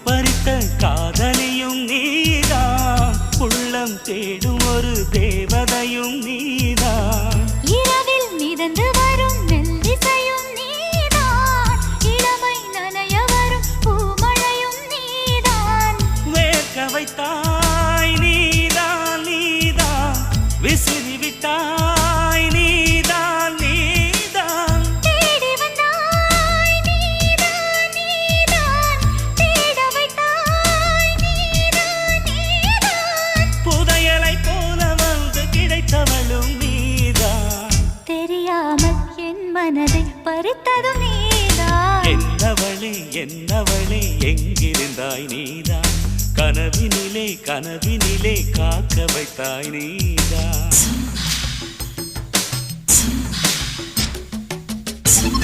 பறித்த காதலியும் நீதான், உள்ளம் தேடும் ஒரு தேவதையும் நீதான். இரவில் மிதந்து வரும் மெல்லிசையும் நீதான், இளமை நனைய வரும் பூமழையும் நீதான். வேர்க்க வைத்தாய் நீதான் நீதான், விசிறி விட்டாய் நீதான் நீதான். தேடி வந்தாய் நீதான் நீதான், தேட வைத்தாய் நீதான் நீதான். புதையலை போல வந்து கிடைத்தவளும் நீதான். தெரியாமல் என் மனதை பறித்ததும் நீதான். என்னவளே எங்கிருந்தாய் நீதான், கனவினிலே காக்க வைத்தாய் நீதான்.